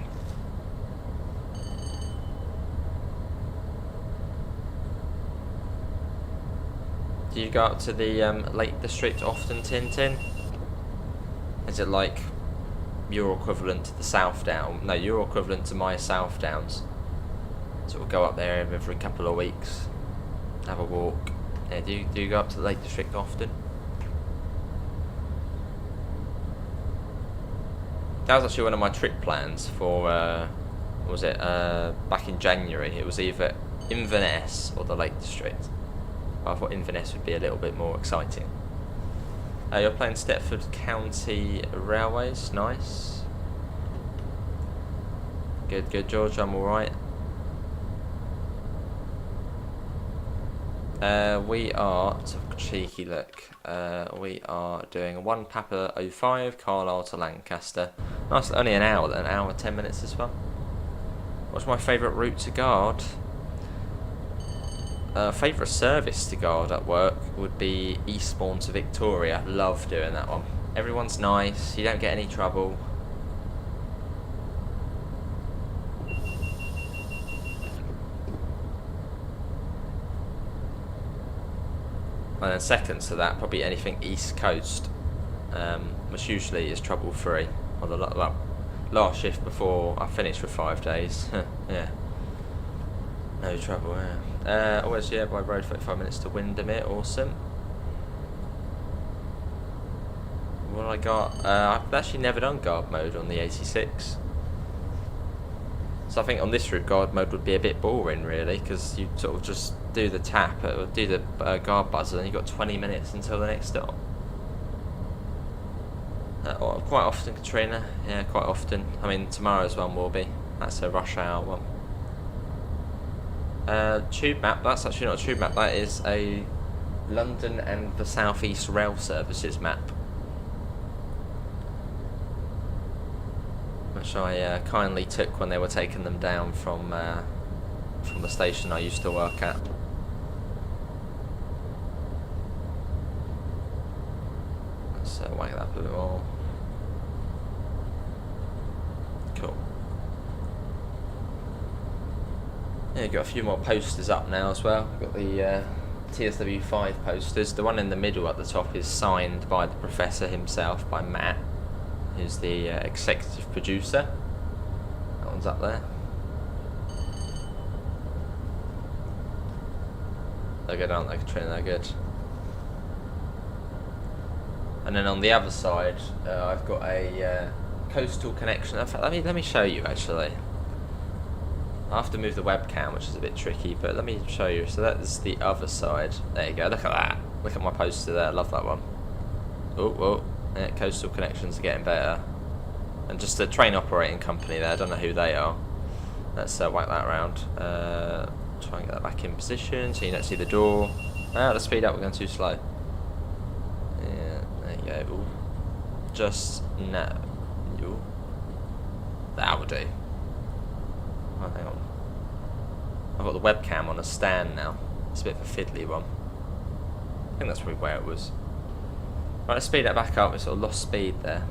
Do you go up to the Lake District often, Tintin? Is it like your equivalent to the South Down? No, you're equivalent to my South Downs. So we'll go up there every couple of weeks, have a walk. Yeah, do you go up to the Lake District often? That was actually one of my trip plans for, what was it, back in January. It was either Inverness or the Lake District. But I thought Inverness would be a little bit more exciting. You're playing Stepford County Railways, nice. Good George, I'm alright. We are, let's have a cheeky look, we are doing 1 Papa 05, Carlisle to Lancaster. Nice, only an hour, 10 minutes as well. What's my favourite route to guard? Favourite service to guard at work would be Eastbourne to Victoria. Love doing that one. Everyone's nice, you don't get any trouble. And then second to that, probably anything East Coast, which usually is trouble free. Or the last shift before I finished for 5 days. Yeah, no trouble. Yeah. Always by road 45 minutes to Windermere. Awesome. What I got? I've actually never done guard mode on the 86. So I think on this route guard mode would be a bit boring really, because you sort of just do the tap, or do the guard buzzer, and you've got 20 minutes until the next stop. Quite often, Katrina, yeah, quite often. I mean, tomorrow's one will be. That's a rush hour one. Tube map, that's actually not a tube map, that is a London and the South East Rail Services map, which I kindly took when they were taking them down from the station I used to work at. Let's whack that up a bit more. Cool. Yeah, got a few more posters up now as well. Got the TSW5 posters. The one in the middle at the top is signed by the professor himself, by Matt, who's the executive producer. That one's up there. They're good, aren't they, Katrina? They're good. And then on the other side, I've got a coastal connection. In fact, let me show you actually. I have to move the webcam, which is a bit tricky, but let me show you. So that's the other side. There you go. Look at that. Look at my poster there. I love that one. Oh, yeah, coastal connections are getting better. And just a train operating company there. I don't know who they are. Let's whack that around. Try and get that back in position so you don't see the door. Let's speed up. We're going too slow. Yeah, there you go. Ooh. Just no. Ooh. That will do. Oh, hang on. I've got the webcam on a stand now. It's a bit of a fiddly one. I think that's probably where it was. Right, let's speed that back up. We sort of lost speed there.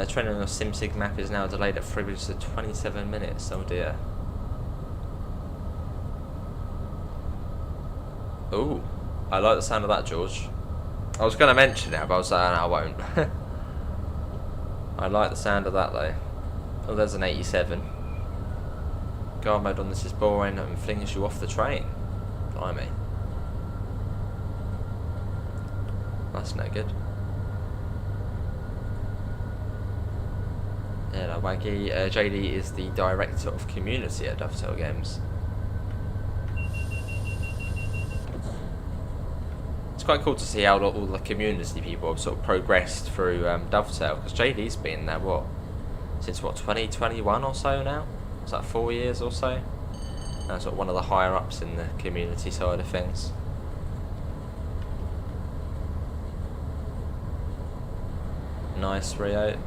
Training on the SimSig map is now delayed at 3 minutes to 27 minutes. Oh dear. Ooh, I like the sound of that, George. I was going to mention it, but I was like, no, I won't. I like the sound of that though. Oh, there's an 87. Guard mode on this is boring and flings you off the train. Blimey. That's no good. Yeah, no, Waggy. JD is the director of community at Dovetail Games. It's quite cool to see how all the community people have sort of progressed through Dovetail, because JD's been there, since 2021 or so now? Is that 4 years or so? Sort of one of the higher ups in the community side of things. Nice, Rio.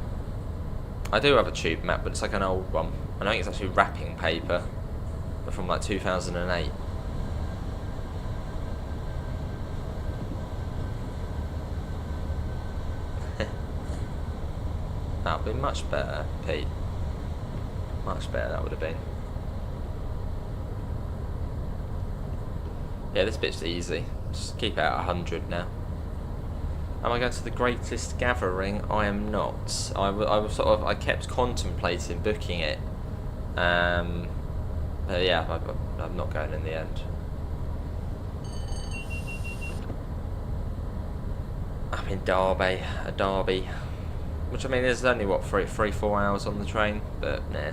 I do have a tube map, but it's like an old one. I think it's actually wrapping paper, but from like 2008. That would be much better, Pete. Much better that would have been. Yeah, this bit's easy. Just keep it at 100 now. Am I going to the greatest gathering? I am not. I kept contemplating booking it. But yeah, I'm not going in the end. I'm in Derby. Which I mean, there's only what 3-4 hours on the train, but nah.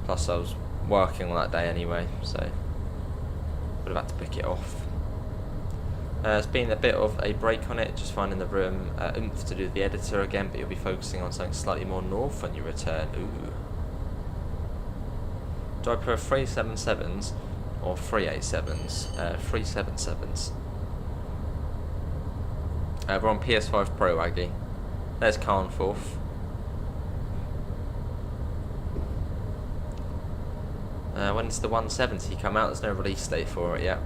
Plus I was working on that day anyway, so would have had to pick it off. It's been a bit of a break on it, just finding the room oomph to do the editor again, but you'll be focusing on something slightly more north when you return. Ooh. Do I prefer 377s or 387s? 377s. We're on PS5 Pro, Aggie. There's Carnforth. When's the 170 come out? There's no release date for it yet.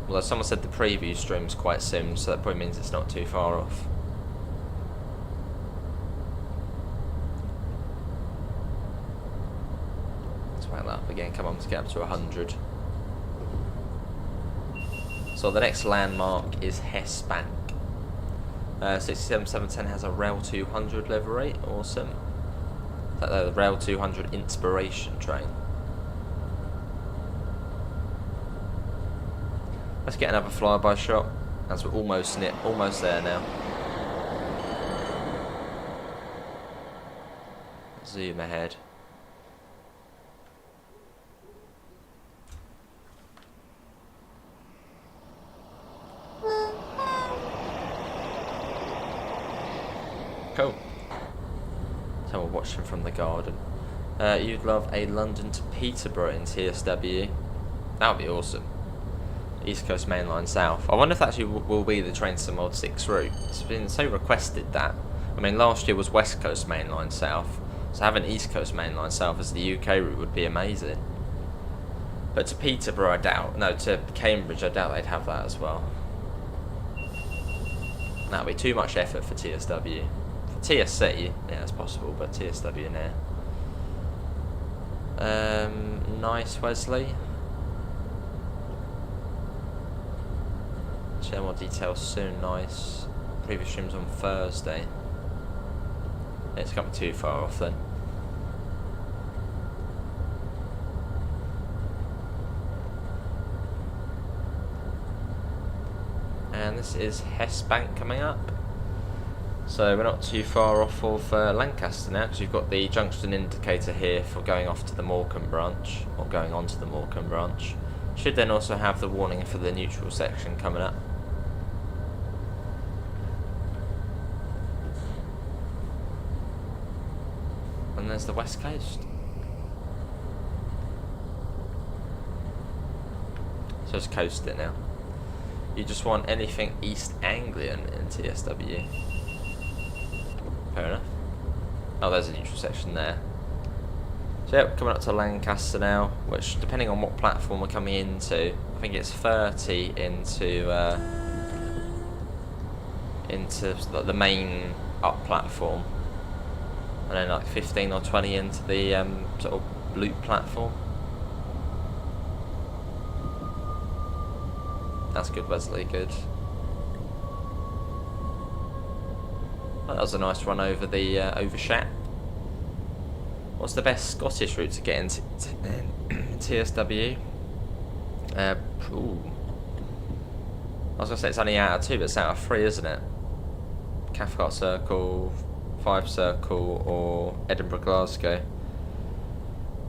Although someone said the preview stream's quite soon, so that probably means it's not too far off. Let's whack that up again. Come on, let's get up to 100. So the next landmark is Hess Bank. 67710 has a Rail 200 livery. Awesome. The Rail 200 inspiration train. Let's get another flyby shot, as we're almost there now. Zoom ahead. Cool. Someone watching from the garden. You'd love a London to Peterborough in TSW. That would be awesome. East Coast Mainline South. I wonder if that actually will be the Train Sim World 6 route. It's been so requested that. I mean, last year was West Coast Mainline South, so having East Coast Mainline South as the UK route would be amazing. But to Peterborough, I doubt. No, to Cambridge, I doubt they'd have that as well. That would be too much effort for TSW. For TSC, yeah, it's possible, but TSW now. Nice, Wesley. Share more details soon. Nice. Previous streams on Thursday. It's got me too far off then. And this is Hess Bank coming up. So we're not too far off of Lancaster now, because you've got the junction indicator here for going off to the Morecambe branch, or going on to the Morecambe branch. Should then also have the warning for the neutral section coming up. And there's the West Coast. So just coast it now. You just want anything East Anglian in TSW. Fair enough. Oh, there's a neutral section there. So yep, coming up to Lancaster now, which depending on what platform we're coming into, I think it's 30 into like the main up platform, and then like 15 or 20 into the sort of loop platform. That's good, Wesley, good. Well, that was a nice run over the Over Shap. What's the best Scottish route to get into TSW? Ooh. I was going to say it's only out of 2, but it's out of 3, isn't it? Cathcart Circle, 5 Circle, or Edinburgh Glasgow.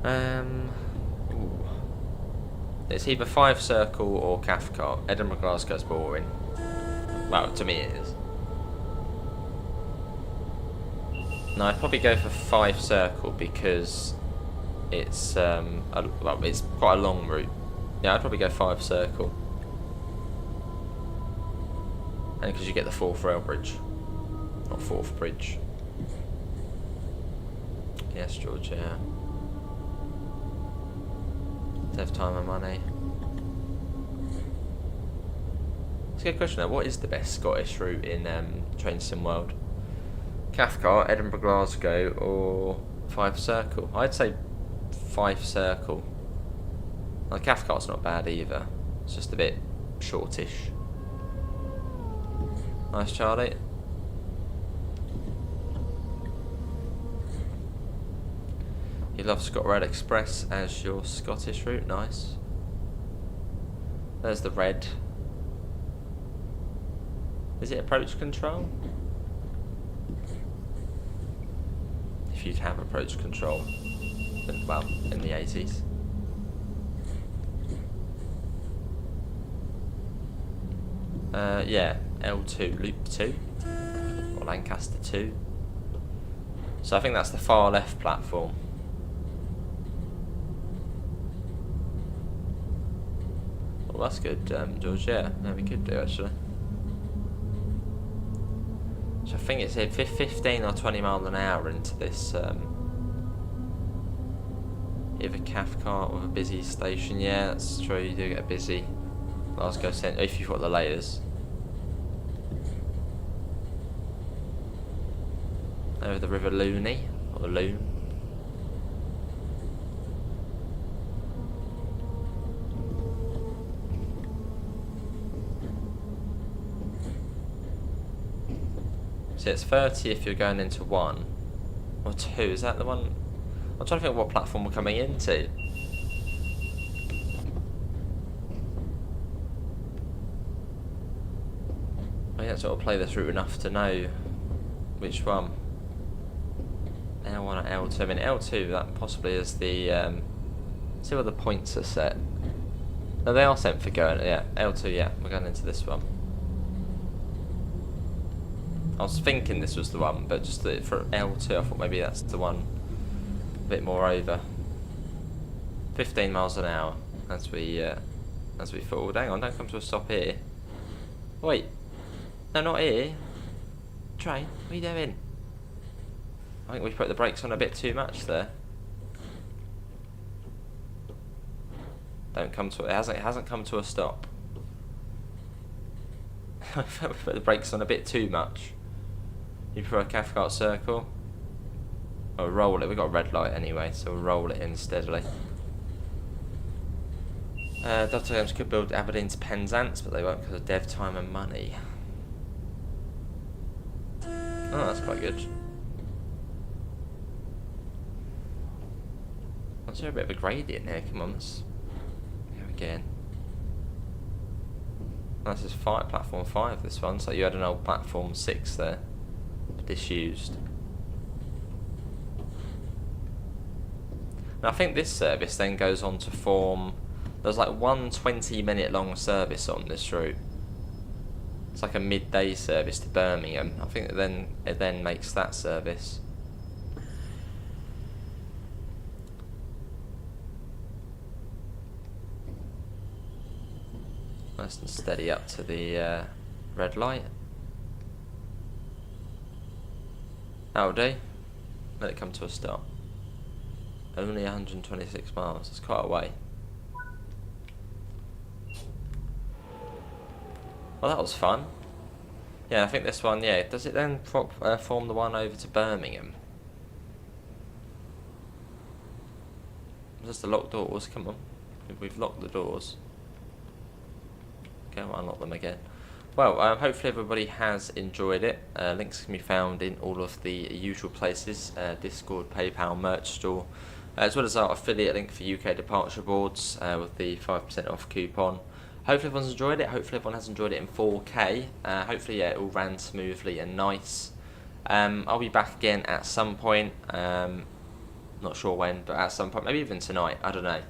Ooh. It's either 5 Circle or Cathcart. Edinburgh Glasgow's boring. Well, to me it is. No, I'd probably go for 5 Circle because it's well, it's quite a long route. Yeah, I'd probably go 5 Circle, and because you get the 4th rail bridge, not 4th bridge. Yes, George. Yeah. Save time and money. It's a good question though. What is the best Scottish route in Train Sim World? Cathcart, Edinburgh Glasgow, or 5 Circle? I'd say 5 Circle. Well, Cathcart's not bad either. It's just a bit shortish. Nice, Charlie. You love ScotRail Express as your Scottish route. Nice. There's the red. Is it approach control? If you'd have approach control, well, in the 80s. Yeah, L2, Loop 2, or Lancaster 2. So I think that's the far left platform. Well, that's good, George, yeah, we could do actually. So I think it's 15 or 20 miles an hour into this, either Cathcart or a busy station. Yeah, that's true, you do get busy. Glasgow Centre, if you've got the layers. Over the River Looney, or the Loon. So it's 30 if you're going into 1, or 2, is that the one? I'm trying to think of what platform we're coming into. I don't sort of play this route enough to know which one. L1 or L2. I mean L2 that possibly is the see where the points are set. No, they are sent for going, yeah, L2, yeah, we're going into this one. I was thinking this was the one, but just for L2 I thought maybe that's the one a bit more over. 15 miles an hour as we fall. Hang on, don't come to a stop here. Wait, no, not here. Train, what are you doing? I think we put the brakes on a bit too much there. Don't come to it. It hasn't come to a stop. We put the brakes on a bit too much. You prefer a Cathcart circle? Oh, roll it. We've got a red light anyway, so we'll roll it in steadily. Dovetail Games could build Aberdeen to Penzance, but they won't because of dev time and money. Oh, that's quite good. Is there a bit of a gradient here? Come on, let's go again. Oh, this is platform 5, this one, so you had an old platform 6 there, disused. And I think this service then goes on to form, there's like one 20-minute long service on this route. It's like a midday service to Birmingham. I think it then makes that service. Nice and steady up to the red light. That'll do. Let it come to a stop. Only 126 miles. It's quite a way. Well, that was fun. Yeah, I think this one, yeah. Does it then form the one over to Birmingham? Just the locked doors, come on. We've locked the doors. Okay, I'll unlock them again. Well, hopefully everybody has enjoyed it. Links can be found in all of the usual places. Discord, PayPal, merch store. As well as our affiliate link for UK departure boards with the 5% off coupon. Hopefully everyone's enjoyed it. Hopefully everyone has enjoyed it in 4K. Hopefully, yeah, it all ran smoothly and nice. I'll be back again at some point. Not sure when, but at some point. Maybe even tonight. I don't know.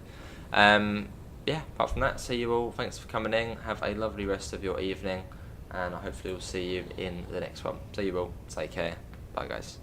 Yeah, apart from that, see you all. Thanks for coming in. Have a lovely rest of your evening. And I hopefully will see you in the next one. See you all. Take care. Bye, guys.